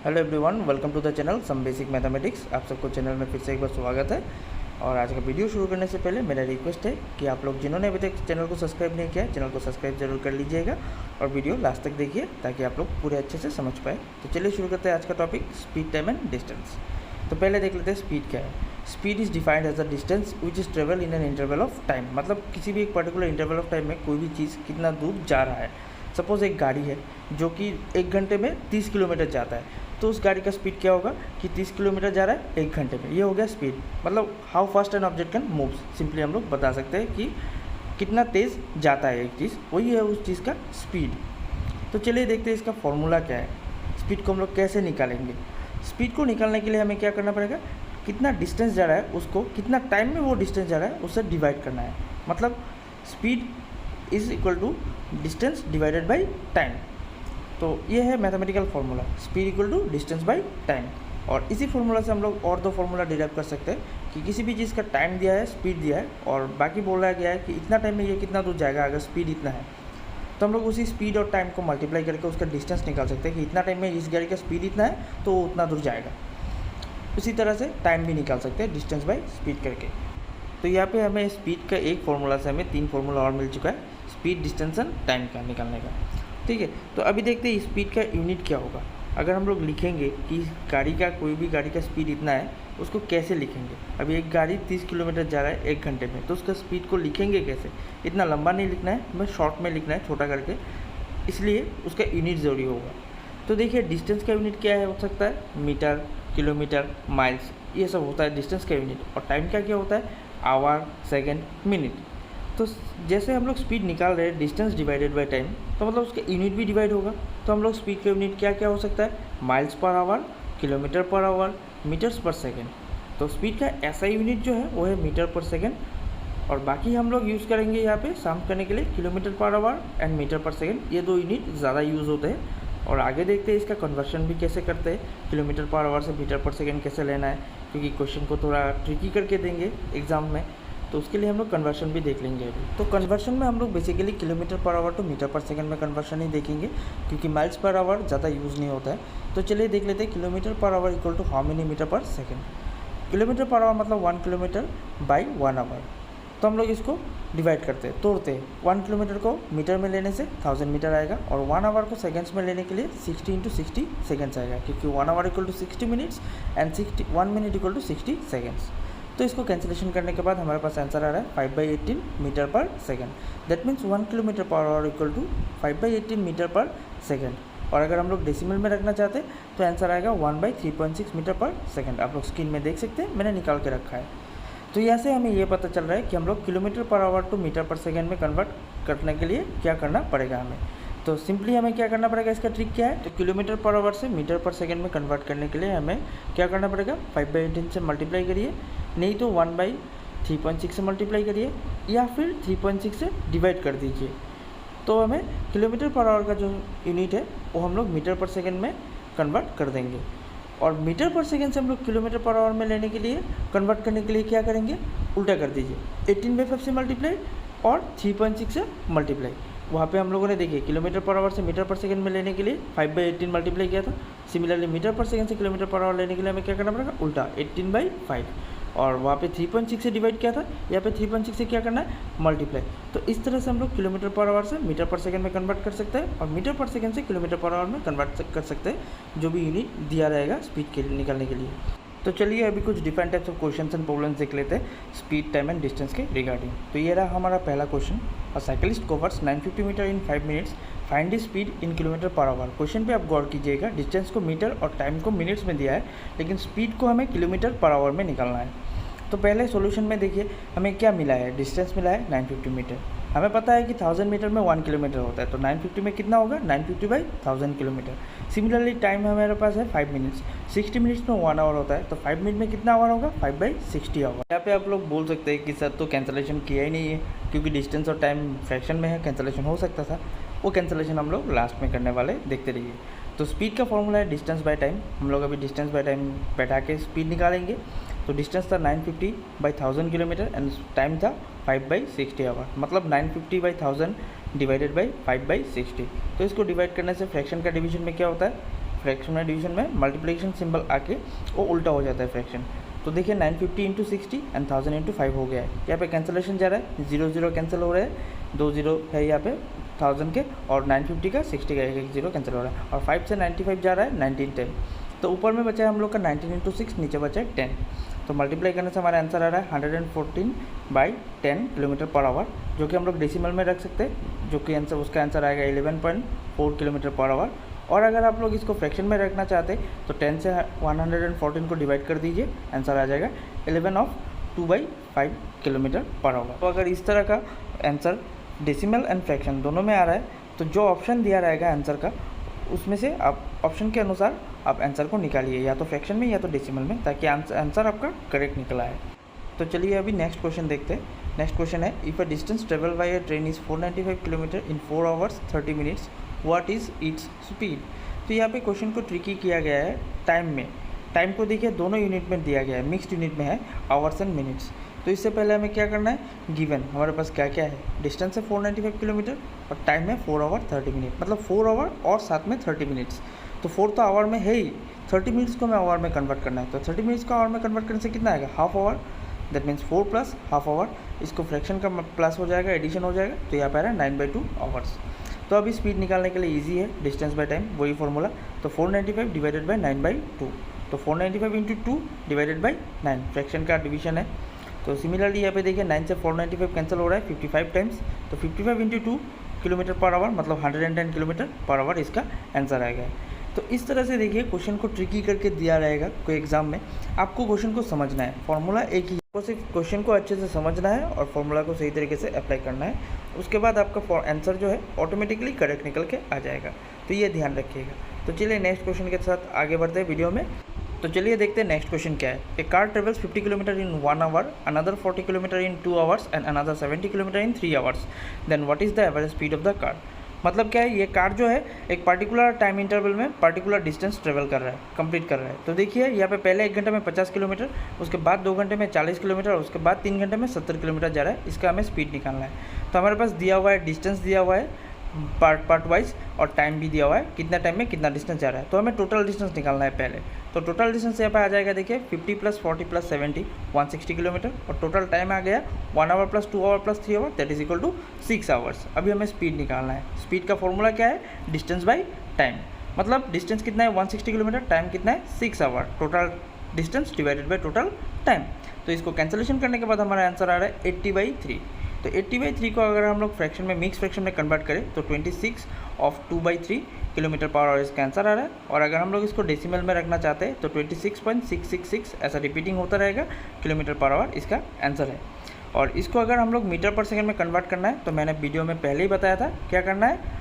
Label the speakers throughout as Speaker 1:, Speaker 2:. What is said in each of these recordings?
Speaker 1: Hello everyone, welcome to the channel some basic mathematics. आप सबको channel में फिर से एक बार स्वागत है। और आज का वीडियो शुरू करने से पहले मेरा रिक्वेस्ट है कि आप लोग जिन्होंने अभी तक चैनल को सब्सक्राइब नहीं किया, चैनल को सब्सक्राइब जरूर कर लीजिएगा और वीडियो लास्ट तक देखिए ताकि आप लोग पूरे अच्छे से समझ पाए। तो चलिए शुरू करते हैं आज का topic, speed, time and distance. तो पहले देख लेते हैं स्पीड क्या है। Speed is defined as a distance which is travel in an interval of time. मतलब किसी भी एक पर्टिकुलर इंटरवल ऑफ टाइम में कोई भी चीज़ कितना दूर जा रहा है। सपोज़ एक गाड़ी है जो कि 1 घंटे में 30 किलोमीटर जाता है, तो उस गाड़ी का स्पीड क्या होगा कि 30 किलोमीटर जा रहा है 1 घंटे में। ये हो गया स्पीड, मतलब how fast an object can move. Simply हम लोग बता सकते हैं कि कितना तेज़ जाता है एक चीज़, वही है उस चीज़ का स्पीड। तो चलिए देखते हैं इसका फॉर्मूला क्या है, स्पीड को हम लोग कैसे निकालेंगे। स्पीड को निकालने के लिए हमें क्या करना पड़ेगा, कितना डिस्टेंस जा रहा है उसको कितना टाइम में वो डिस्टेंस जा रहा है उससे डिवाइड करना है। मतलब speed is equal to distance divided by time. तो ये है mathematical formula, speed equal to distance by time. और इसी फार्मूला से हम लोग और 2 फार्मूला डिराइव कर सकते हैं कि किसी भी चीज़ का टाइम दिया है, स्पीड दिया है और बाकी बोला गया है कि इतना टाइम में ये कितना दूर जाएगा अगर स्पीड इतना है, तो हम लोग उसी स्पीड और टाइम को मल्टीप्लाई करके उसका डिस्टेंस निकाल सकते हैं कि इतना टाइम में इस गाड़ी का स्पीड इतना है तो वो उतना दूर जाएगा। उसी तरह से टाइम भी निकाल सकते हैं डिस्टेंस बाई स्पीड करके। तो यहाँ पे हमें स्पीड का एक फार्मूला से हमें 3 फार्मूला और मिल चुका है, स्पीड, डिस्टेंस एंड टाइम का निकालने का। ठीक है, तो अभी देखते हैं स्पीड का यूनिट क्या होगा। अगर हम लोग लिखेंगे कि गाड़ी का कोई भी गाड़ी का स्पीड इतना है, उसको कैसे लिखेंगे। अभी एक गाड़ी 30 किलोमीटर जा रहा है 1 घंटे में, तो उसका स्पीड को लिखेंगे कैसे। इतना लंबा नहीं लिखना है, हमें शॉर्ट में लिखना है, छोटा करके, इसलिए उसका यूनिट ज़रूरी होगा। तो देखिए डिस्टेंस का यूनिट क्या है, हो सकता है मीटर, किलोमीटर, माइल्स, ये सब होता है डिस्टेंस का यूनिट। और टाइम का क्या होता है, आवर, सेकेंड, मिनट। तो जैसे हम लोग स्पीड निकाल रहे हैं डिस्टेंस डिवाइडेड बाय टाइम, तो मतलब उसका यूनिट भी डिवाइड होगा। तो हम लोग स्पीड का यूनिट क्या क्या हो सकता है, miles per hour, kilometre per hour, metres per second. तो स्पीड का ऐसा यूनिट जो है वो है मीटर पर सेकेंड। और बाकी हम लोग यूज़ करेंगे यहाँ पे सम करने के लिए kilometre per hour and metre per second. ये 2 यूनिट ज़्यादा यूज़ होते हैं। और आगे देखते हैं इसका कन्वर्शन भी कैसे करते हैं, किलोमीटर पर आवर से मीटर पर सेकेंड कैसे लेना है, क्योंकि क्वेश्चन को थोड़ा ट्रिकी करके देंगे एग्ज़ाम में, तो उसके लिए हम लोग कन्वर्शन भी देख लेंगे अभी। तो कन्वर्शन में हम लोग basically kilometre per hour to metre per second में कन्वर्शन ही देखेंगे, क्योंकि माइल्स पर आवर ज़्यादा यूज़ नहीं होता है। तो चलिए देख लेते हैं kilometre per hour equal to how many metre per second. Kilometre per hour मतलब 1 किलोमीटर बाई 1 आवर। तो हम लोग इसको डिवाइड करते हैं, तोड़ते हैं। 1 किलोमीटर को मीटर में लेने से 1000 मीटर आएगा और 1 आवर को सेकेंड्स में लेने के लिए 60 × 60 सेकेंड्स आएगा, क्योंकि 1 hour equal to 60 minutes and 1 minute equal to 60 seconds. तो इसको कैंसिलेशन करने के बाद हमारे पास आंसर आ रहा है 5/18 metre per second. That means 1 kilometre per hour equal to 5/18 metre per second. और अगर हम लोग डेसिमल में रखना चाहते हैं तो आंसर आएगा 1/3.6 मीटर पर सेकेंड। आप लोग स्क्रीन में देख सकते हैं, मैंने निकाल के रखा है। तो यहाँ से हमें ये पता चल रहा है कि हम लोग kilometre per hour to metre per second में कन्वर्ट करने के लिए क्या करना पड़ेगा हमें। तो सिंपली हमें क्या करना पड़ेगा, इसका ट्रिक क्या है, तो किलोमीटर पर आवर से मीटर पर सेकेंड में कन्वर्ट करने के लिए हमें क्या करना पड़ेगा, 5/18 से मल्टीप्लाई करिए, नहीं तो 1/3.6 से मल्टीप्लाई करिए, या फिर 3.6 से डिवाइड कर दीजिए। तो हमें किलोमीटर पर आवर का जो यूनिट है वो हम लोग मीटर पर सेकेंड में कन्वर्ट कर देंगे। और मीटर पर सेकेंड से हम लोग किलोमीटर पर आवर में लेने के लिए, कन्वर्ट करने के लिए क्या करेंगे, उल्टा कर दीजिए, 18/5 से मल्टीप्लाई और 3.6 से मल्टीप्लाई। वहाँ पे हम लोगों ने देखिए किलोमीटर पर आवर से मीटर पर सेकेंड में लेने के लिए 5/18 मल्टीप्लाई किया था। सिमिलरली मीटर पर सेकेंड से किलोमीटर पर आवर लेने के लिए हमें क्या करना पड़ेगा, उल्टा 18/5। और वहाँ पे 3.6 से डिवाइड किया था, यहाँ पे 3.6 से क्या करना है, मल्टीप्लाई। तो इस तरह से हम लोग किलोमीटर पर आवर से मीटर पर सेकेंड में कन्वर्ट कर सकते हैं और मीटर पर सेकेंड से किलोमीटर पर आवर में कन्वर्ट कर सकते हैं, जो भी यूनिट दिया रहेगा स्पीड के निकालने के लिए। तो चलिए अभी कुछ different types of questions and problems देख लेते हैं स्पीड, टाइम एंड डिस्टेंस के रिगार्डिंग। तो ये रहा हमारा पहला question, a cyclist covers 950 metre in 5 minutes, find the speed in kilometre per hour. Question पे आप गौर कीजिएगा, डिस्टेंस को मीटर और टाइम को मिनट्स में दिया है, लेकिन स्पीड को हमें किलोमीटर पर आवर में निकालना है। तो पहले सॉल्यूशन में देखिए हमें क्या मिला है, डिस्टेंस मिला है 950 मीटर। हमें पता है कि 1000 मीटर में 1 किलोमीटर होता है, तो 950 में कितना होगा, 950/1000 किलोमीटर। सिमिलरली टाइम हमारे पास है 5 मिनट्स, 60 मिनट्स में 1 आवर होता है, तो 5 मिनट में कितना आवर होगा, 5/60 आवर। यहाँ पे आप लोग बोल सकते हैं कि सर तो कैंसलेशन किया ही नहीं है, क्योंकि डिस्टेंस और टाइम फ्रैक्शन में है, कैंसलेशन हो सकता था। वो कैंसलेशन हम लोग लास्ट में करने वाले, देखते रहिए। तो स्पीड का फॉर्मूला है डिस्टेंस बाय टाइम। हम लोग अभी डिस्टेंस बाय टाइम बैठा के स्पीड निकालेंगे। तो डिस्टेंस था 950/1000 किलोमीटर एंड टाइम था 5/60 आवर, मतलब 950/1000 डिवाइडेड बाई 5/60। तो इसको डिवाइड करने से फ्रैक्शन का डिवीजन में क्या होता है, फ्रैक्शन में डिवीजन में मल्टीप्लिकेशन सिंबल आके वो उल्टा हो जाता है फ्रैक्शन। तो देखिए 950 इंटू 60 एंड 1000 इंटू 5 हो गया है। यहाँ पे कैंसलेशन जा रहा है, 0 0 कैंसिल हो रहा है, 2 0 है यहाँ पे 1000 के, और 950 का 60 का एक 0 कैंसिल हो रहा है, और 5 से 95 जा रहा है 19 10। तो ऊपर में बचा है हम लोग का 19 इंटू 6, नीचे बचा है 10। तो मल्टीप्लाई करने से हमारा आंसर आ रहा है 114/10 किलोमीटर पर आवर, जो कि हम लोग डेसिमल में रख सकते हैं, जो कि आंसर उसका आंसर आएगा 11.4 किलोमीटर पर आवर। और अगर आप लोग इसको फ्रैक्शन में रखना चाहते हैं तो 10 से 114 को डिवाइड कर दीजिए, आंसर आ जाएगा 11/2/5 किलोमीटर पर आवर। तो अगर इस तरह का आंसर डेसिमल एंड फ्रैक्शन दोनों में आ रहा है तो जो ऑप्शन दिया रहेगा आंसर का, उसमें से आप ऑप्शन के अनुसार आप आंसर को निकालिए, या तो फ्रैक्शन में या तो डेसिमल में, ताकि आंसर आपका करेक्ट निकला है। तो चलिए अभी नेक्स्ट क्वेश्चन देखते हैं। नेक्स्ट क्वेश्चन है, if a distance travel by a train is 495 kilometre in 4 hours 30 minutes, what is its speed. तो यहाँ पे क्वेश्चन को ट्रिकी किया गया है टाइम में। टाइम को देखिए दोनों यूनिट में दिया गया है, मिक्स्ड यूनिट में है, आवर्स एंड मिनट्स। तो इससे पहले हमें क्या करना है, गिवन हमारे पास क्या क्या है, डिस्टेंस है 495 किलोमीटर और टाइम है 4 आवर 30 मिनट, मतलब 4 आवर और साथ में 30 मिनट्स। तो 4 तो आवर में है ही, 30 मिनट्स को हमें आवर में कन्वर्ट करना है। तो 30 मिनट्स को आवर में कन्वर्ट करने से कितना आएगा, half hour, that means 4 plus half hour. इसको फ्रैक्शन का प्लस हो जाएगा, एडिशन हो जाएगा, तो यहाँ पे आ रहा है 9/2 आवर्स। तो अभी स्पीड निकालने के लिए इजी है, डिस्टेंस बाय टाइम, वही फॉर्मूला। तो 495 डिवाइडेड बाय 9/2, तो 495 इंटू 2 डिवाइडेड बाय 9, फ्रैक्शन का डिवीजन है। तो सिमिलरली यहाँ पे देखिए 9 से 495 कैंसिल हो रहा है 55 टाइम्स, तो 55 इंटू 2 किलोमीटर पर आवर, मतलब 110 किलोमीटर पर आवर इसका आंसर आएगा। तो इस तरह से देखिए क्वेश्चन को ट्रिकी करके दिया रहेगा कोई एग्जाम में, आपको क्वेश्चन को समझना है, फॉर्मूला एक ही, आपको सिर्फ क्वेश्चन को अच्छे से समझना है और फॉर्मूला को सही तरीके से अप्लाई करना है। उसके बाद आपका आंसर जो है ऑटोमेटिकली करेक्ट निकल के आ जाएगा, तो ये ध्यान रखिएगा। तो चलिए नेक्स्ट क्वेश्चन के साथ आगे बढ़ते हैं वीडियो में। तो चलिए देखते हैं नेक्स्ट क्वेश्चन क्या है। A car travels 50 kilometre in 1 hour, another 40 kilometre in 2 hours and another 70 kilometre in 3 hours, then what is the average speed of the car. मतलब क्या है, ये कार जो है एक पार्टिकुलर टाइम इंटरवल में पार्टिकुलर डिस्टेंस ट्रेवल कर रहा है, कंप्लीट कर रहा है। तो देखिए यहाँ पे पहले 1 घंटे में 50 किलोमीटर, उसके बाद 2 घंटे में 40 किलोमीटर, उसके बाद 3 घंटे में 70 किलोमीटर जा रहा है। इसका हमें स्पीड निकालना है। तो हमारे पास दिया हुआ है, डिस्टेंस दिया हुआ है पार्ट वाइज, और टाइम भी दिया हुआ है, कितना टाइम में कितना डिस्टेंस जा रहा है। तो हमें टोटल डिस्टेंस निकालना है पहले। तो टोटल डिस्टेंस यहाँ पे आ जाएगा, देखिए 50 + 40 + 70 160 किलोमीटर, और टोटल टाइम आ गया 1 hour + 2 hour + 3 hour, that is equal to 6 hours. अभी हमें स्पीड निकालना है। स्पीड का फॉर्मूला क्या है, डिस्टेंस बाई टाइम, मतलब डिस्टेंस कितना है 160 किलोमीटर, टाइम कितना है 6 hour, total distance divided by total time. तो इसको कैंसिलेशन करने के बाद हमारा आंसर आ रहा है 80/3। तो 80/3 को अगर हम लोग फ्रैक्शन में, मिक्स फ्रैक्शन में कन्वर्ट करें तो 26 of 2/3 किलोमीटर पर आवर इसका आंसर आ रहा है। और अगर हम लोग इसको डेसिमल में रखना चाहते हैं तो 26.666 ऐसा रिपीटिंग होता रहेगा, किलोमीटर पर आवर इसका आंसर है। और इसको अगर हम लोग मीटर पर सेकंड में कन्वर्ट करना है तो मैंने वीडियो में पहले ही बताया था, क्या करना है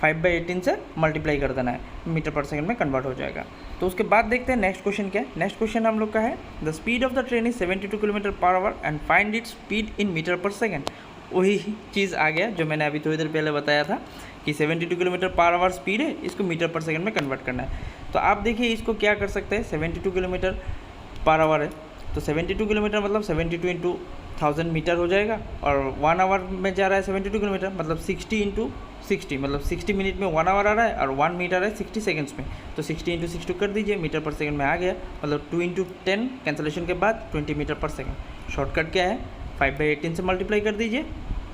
Speaker 1: 5/18 से मल्टीप्लाई कर देना है, मीटर पर सेकंड में कन्वर्ट हो जाएगा। तो उसके बाद देखते हैं नेक्स्ट क्वेश्चन क्या है। नेक्स्ट क्वेश्चन हम लोग का है, the speed of the train is 72 kilometre per hour and find its speed in metre per second. वही चीज़ आ गया जो मैंने अभी थोड़ी देर पहले बताया था कि 72 किलोमीटर पर आवर स्पीड है, इसको मीटर पर सेकंड में कन्वर्ट करना है। तो आप देखिए इसको क्या कर सकते हैं, 72 किलोमीटर पर आवर है, तो 72 किलोमीटर मतलब 72 इंटू 1000 मीटर हो जाएगा, और 1 आवर में जा रहा है 72 किलोमीटर, मतलब 60 इंटू 60, मतलब 60 मिनट में 1 आवर आ रहा है, और 1 मीटर है 60 सेकंड्स में। तो 60 इंटू 60 कर दीजिए, मीटर पर सेकंड में आ गया, मतलब 2 इंटू 10 कैंसलेशन के बाद 20 मीटर पर सेकंड। शॉर्टकट क्या है, 5/18 से मल्टीप्लाई कर दीजिए।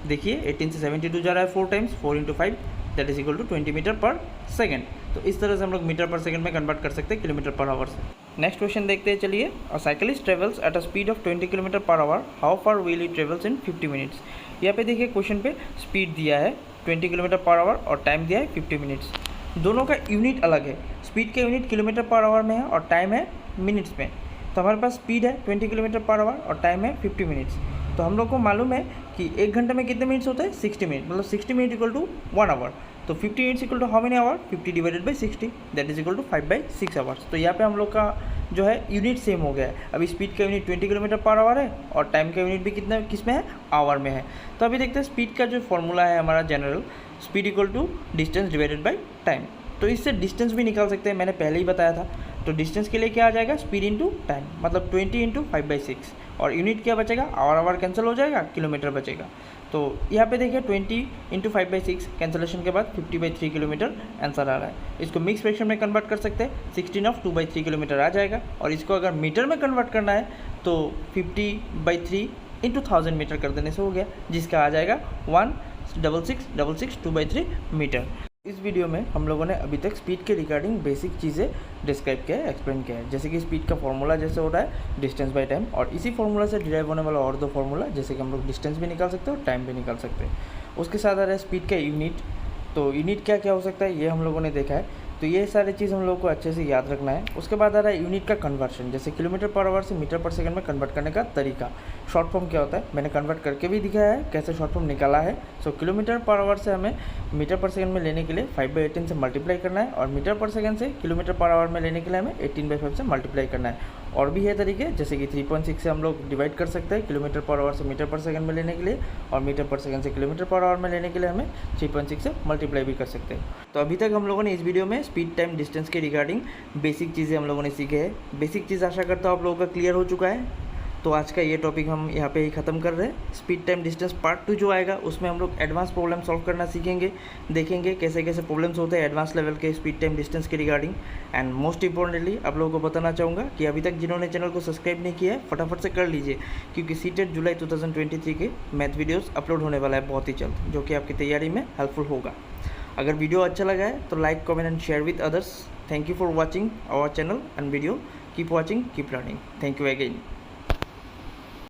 Speaker 1: देखिए 18 से 72 जा रहा है 4 times, 4 into 5 that is equal to 20 metre per second. तो इस तरह से हम लोग मीटर पर सेकंड में कन्वर्ट कर सकते हैं किलोमीटर पर आवर से। नेक्स्ट क्वेश्चन देखते हैं चलिए। अ cyclist travels at a speed of 20 kilometre per our, how far will he travels in 50 minutes. यहाँ पे देखिए क्वेश्चन पे स्पीड दिया है 20 किलोमीटर पर आवर और टाइम दिया है 50 मिनट्स। दोनों का यूनिट अलग है, स्पीड का यूनिट किलोमीटर पर आवर में है और टाइम है मिनट्स में। तो हमारे पास स्पीड है 20 किलोमीटर पर आवर और टाइम है 50 मिनट्स। तो हम लोग को मालूम है कि 1 घंटे में कितने मिनट्स होते हैं, 60 मिनट, मतलब 60 मिनट इक्वल टू 1 आवर। तो 50 minutes equal to how many hour, 50 divided by 60 that is equal to 5/6 hours. तो यहाँ पे हम लोग का जो है यूनिट सेम हो गया है। अभी स्पीड का यूनिट 20 किलोमीटर पर आवर है और टाइम का यूनिट भी कितना किस में है, आवर में है। तो अभी देखते हैं स्पीड का जो फॉर्मूला है हमारा general, speed equal to distance divided by time. तो इससे डिस्टेंस भी निकाल सकते हैं, मैंने पहले ही बताया था। तो डिस्टेंस के लिए क्या आ जाएगा, स्पीड इंटू टाइम, मतलब 20 इंटू 5/6, और यूनिट क्या बचेगा, आवर कैंसिल हो जाएगा, किलोमीटर बचेगा। तो यहाँ पे देखिए 20 × 5/6 कैंसलेशन के बाद 50/3 किलोमीटर आंसर आ रहा है। इसको मिक्स फ्रैक्शन में कन्वर्ट कर सकते हैं, 16 of 2/3 किलोमीटर आ जाएगा। और इसको अगर मीटर में कन्वर्ट करना है तो 50/3 × 1000 मीटर कर देने से हो गया, जिसका आ जाएगा 16666 2/3 मीटर। इस वीडियो में हम लोगों ने अभी तक स्पीड के रिगार्डिंग बेसिक चीज़ें डिस्क्राइब किया है, एक्सप्लेन किया है, जैसे कि स्पीड का फॉर्मूला जैसे होता है डिस्टेंस बाय टाइम, और इसी फॉर्मूला से डिराइव होने वाला और दो फॉर्मूला, जैसे कि हम लोग डिस्टेंस भी निकाल सकते हैं और टाइम भी निकाल सकते हैं। उसके साथ आ रहा है स्पीड का यूनिट। तो यूनिट क्या क्या हो सकता है ये हम लोगों ने देखा है, तो ये सारी चीज़ हम लोग को अच्छे से याद रखना है। उसके बाद आ रहा है यूनिट का कन्वर्शन, जैसे km/h से मीटर/सेकंड में कन्वर्ट करने का तरीका। शॉर्ट फॉर्म क्या होता है मैंने कन्वर्ट करके भी दिखाया है कैसे शॉर्ट फॉर्म निकाला है। सो km/h से हमें मीटर/सेकंड में लेने के लिए 5/18 से मल्टीप्लाई करना है, और मीटर/सेकंड से km/h में लेने के लिए हमें 18/5 से मल्टीप्लाई करना है। और भी है तरीके, जैसे कि 3.6 से हम लोग डिवाइड कर सकते हैं km/h से मीटर/सेकंड में लेने के लिए, और मीटर/सेकंड से km/h में लेने के लिए हमें 3.6 से मल्टीप्लाई भी कर सकते हैं। तो अभी तक हम लोगों ने इस वीडियो में स्पीड टाइम डिस्टेंस के रिगार्डिंग बेसिक चीज़ें हम लोगों ने सीखे हैं। बेसिक चीज़ आशा करता हूँ आप लोगों का क्लियर हो चुका है। तो आज का ये टॉपिक हम यहाँ पे ही ख़त्म कर रहे हैं। स्पीड टाइम डिस्टेंस पार्ट 2 जो आएगा उसमें हम लोग एडवांस प्रॉब्लम सॉल्व करना सीखेंगे, देखेंगे कैसे कैसे प्रॉब्लम्स होते हैं एडवांस लेवल के स्पीड टाइम डिस्टेंस के रिगार्डिंग। एंड मोस्ट इंपॉर्टेंटली आप लोगों को बताना चाहूँगा कि अभी तक जिन्होंने चैनल को सब्सक्राइब नहीं किया है फटाफट से कर लीजिए, क्योंकि सीटेट जुलाई 2023 के मैथ वीडियोज़ अपलोड होने वाला है बहुत ही जल्द, जो कि आपकी तैयारी में हेल्पफुल होगा। अगर वीडियो अच्छा लगा है तो like, comment and share with others. Thank you for watching our channel and video. Keep watching, keep learning. Thank you again.